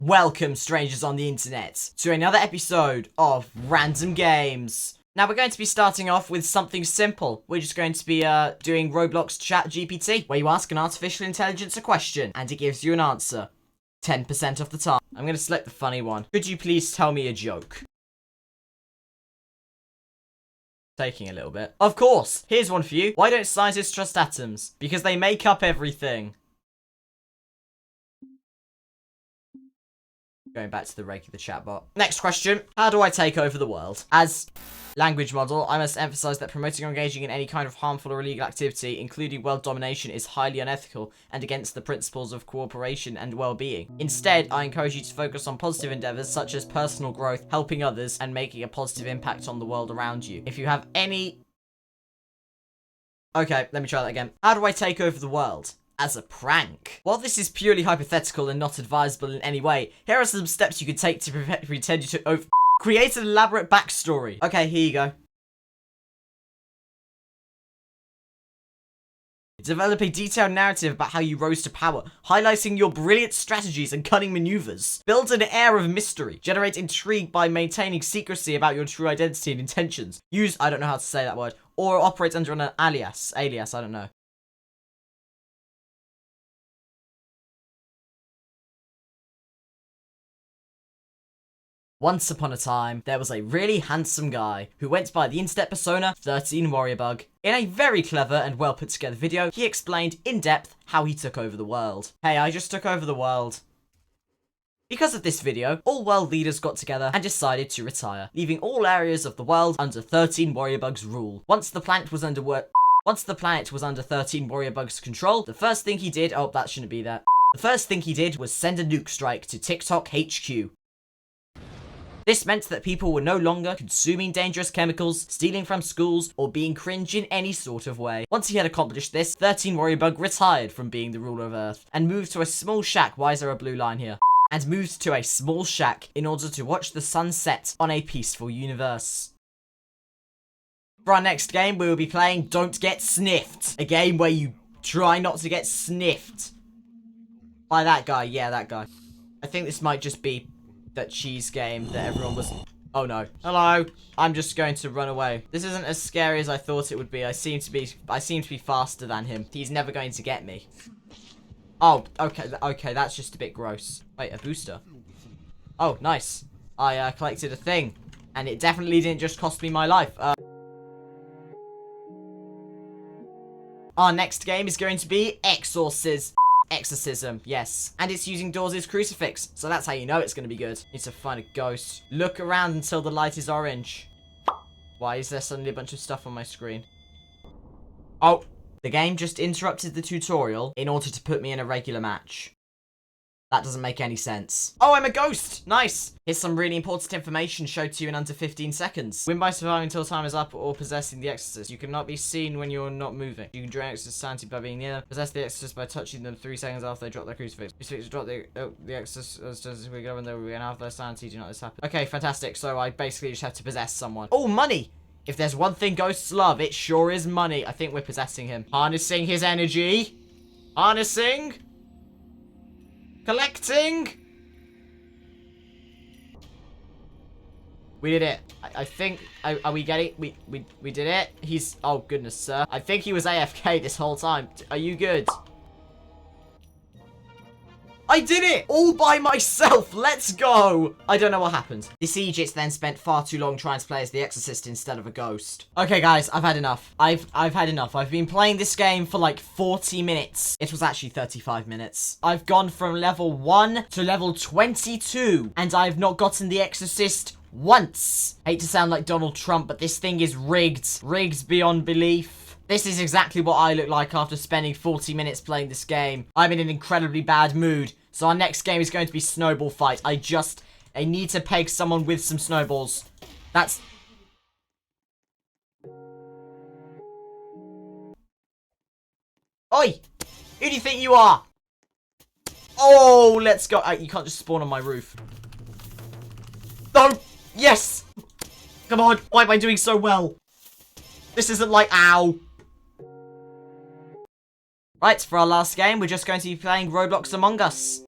Welcome, strangers on the internet, to another episode of Random Games. Now, we're going to be starting off with something simple. We're just going to be doing Roblox Chat GPT, where you ask an artificial intelligence a question, and it gives you an answer. 10% of the time. I'm going to select the funny one. Could you please tell me a joke? Taking a little bit. Of course! Here's one for you. Why don't scientists trust atoms? Because they make up everything. Going back to the regular chatbot. Next question. How do I take over the world? As language model, I must emphasize that promoting or engaging in any kind of harmful or illegal activity, including world domination, is highly unethical and against the principles of cooperation and well-being. Instead, I encourage you to focus on positive endeavors such as personal growth, helping others, and making a positive impact on the world around you. If you have any... Okay, let me try that again. How do I take over the world? As a prank. While this is purely hypothetical and not advisable in any way, here are some steps you can take to pretend you to create an elaborate backstory. Okay, here you go. Develop a detailed narrative about how you rose to power, highlighting your brilliant strategies and cunning maneuvers. Build an air of mystery. Generate intrigue by maintaining secrecy about your true identity and intentions. Use, I don't know how to say that word, or operate under an alias, I don't know. Once upon a time, there was a really handsome guy who went by the internet persona 13WarriorBug. In a very clever and well put together video, he explained in depth how he took over the world. Hey, I just took over the world. Because of this video, all world leaders got together and decided to retire, leaving all areas of the world under 13WarriorBug's rule. Once the planet was under 13WarriorBug's control, the first thing he did... Oh, that shouldn't be there. The first thing he did was send a nuke strike to TikTok HQ. This meant that people were no longer consuming dangerous chemicals, stealing from schools, or being cringe in any sort of way. Once he had accomplished this, 13WarriorBug retired from being the ruler of Earth and moved to a small shack. Why is there a blue line here? And moved to a small shack in order to watch the sun set on a peaceful universe. For our next game, we will be playing Don't Get Sniffed. A game where you try not to get sniffed. By that guy, yeah, that guy. I think this might just be that cheese game that everyone was... Oh no. Hello. I'm just going to run away. This isn't as scary as I thought it would be. I seem to be faster than him. He's never going to get me. Oh, okay, that's just a bit gross. Wait, a booster. Oh, nice. I collected a thing. And it definitely didn't just cost me my life. Our next game is going to be Exorcism, yes. And it's using Dawes' crucifix, so that's how you know it's going to be good. Need to find a ghost. Look around until the light is orange. Why is there suddenly a bunch of stuff on my screen? Oh, the game just interrupted the tutorial in order to put me in a regular match. That doesn't make any sense. Oh, I'm a ghost! Nice! Here's some really important information showed to you in under 15 seconds. Win by surviving until time is up or possessing the Exorcist. You cannot be seen when you're not moving. You can drain Exorcist sanity by being near them. Possess the Exorcist by touching them 3 seconds after they drop their crucifix. Crucifix drop the Exorcist as we go and they will be half their sanity. Do not let this happen. Okay, fantastic. So I basically just have to possess someone. Oh, money! If there's one thing ghosts love, it sure is money. I think we're possessing him. Harnessing his energy. Harnessing. Collecting. We did it. I think... Are we getting... We did it. He's... Oh, goodness, sir. I think he was AFK this whole time. Are you good? I did it! All by myself! Let's go! I don't know what happened. This Egypt then spent far too long trying to play as the Exorcist instead of a ghost. Okay, guys, I've had enough. I've had enough. I've been playing this game for like 40 minutes. It was actually 35 minutes. I've gone from level 1 to level 22, and I've not gotten the Exorcist once. Hate to sound like Donald Trump, but this thing is rigged. Rigged beyond belief. This is exactly what I look like after spending 40 minutes playing this game. I'm in an incredibly bad mood. So our next game is going to be Snowball Fight. I need to peg someone with some snowballs. That's... Oi! Who do you think you are? Oh, let's go. You can't just spawn on my roof. No! Yes! Come on. Why am I doing so well? This isn't like... Ow. Right, for our last game, we're just going to be playing Roblox Among Us.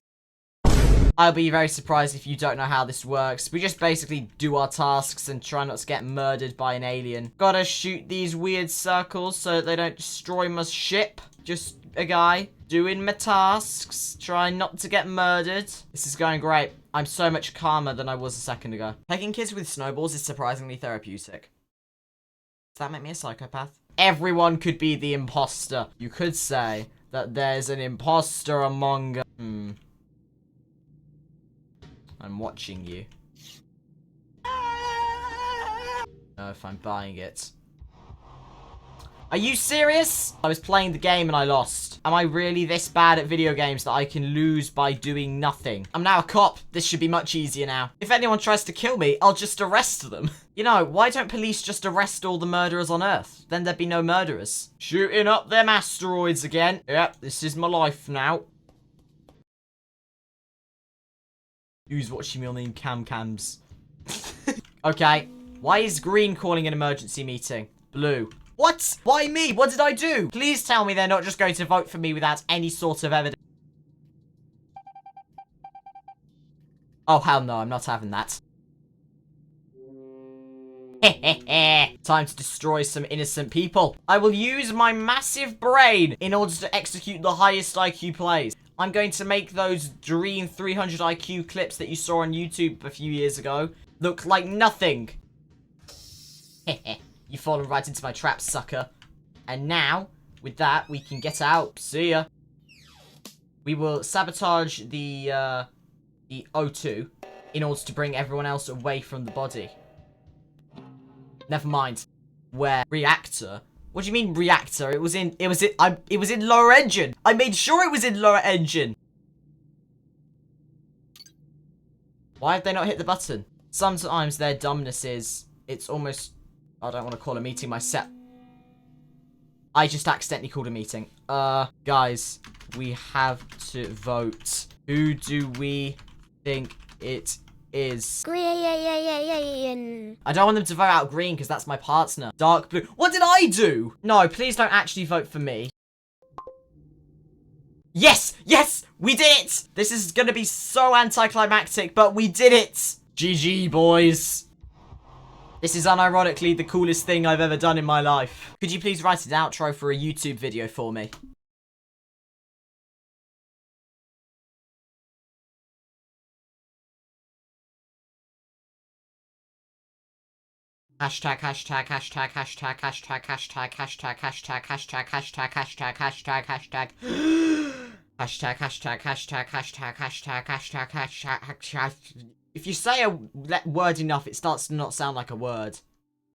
I'll be very surprised if you don't know how this works. We just basically do our tasks and try not to get murdered by an alien. Gotta shoot these weird circles so that they don't destroy my ship. Just a guy doing my tasks, trying not to get murdered. This is going great. I'm so much calmer than I was a second ago. Pegging kids with snowballs is surprisingly therapeutic. Does that make me a psychopath? Everyone could be the imposter. You could say that there's an imposter among us. I'm watching you. No, if I'm buying it. Are you serious? I was playing the game and I lost. Am I really this bad at video games that I can lose by doing nothing? I'm now a cop. This should be much easier now. If anyone tries to kill me, I'll just arrest them. You know, why don't police just arrest all the murderers on Earth? Then there'd be no murderers. Shooting up them asteroids again. Yep, this is my life now. Who's watching me on the cams? Okay. Why is green calling an emergency meeting? Blue. What? Why me? What did I do? Please tell me they're not just going to vote for me without any sort of evidence. Oh, hell no. I'm not having that. Time to destroy some innocent people. I will use my massive brain in order to execute the highest IQ plays. I'm going to make those dream 300 IQ clips that you saw on YouTube a few years ago look like nothing. You've fallen right into my trap, sucker. And now, with that, we can get out. See ya. We will sabotage the O2 in order to bring everyone else away from the body. Never mind. Where reactor? What do you mean reactor? It was in lower engine. I made sure it was in lower engine. Why have they not hit the button? Sometimes their dumbness is, it's almost, I don't want to call a meeting myself. I just accidentally called a meeting. Guys, we have to vote. Who do we think it is? Green. I don't want them to vote out green because that's my partner. Dark blue. What did I do? No, please don't actually vote for me. Yes! Yes! We did it! This is gonna be so anticlimactic, but we did it! GG, boys. This is unironically the coolest thing I've ever done in my life. Could you please write an outro for a YouTube video for me? Hashtag, hashtag, hashtag, hashtag, hashtag, hashtag, hashtag, hashtag, hashtag, hashtag, hashtag, hashtag, hashtag. Hashtag, hashtag, hashtag, hashtag, hashtag, hashtag, hashtag, hashtag. If you say a word enough, it starts to not sound like a word.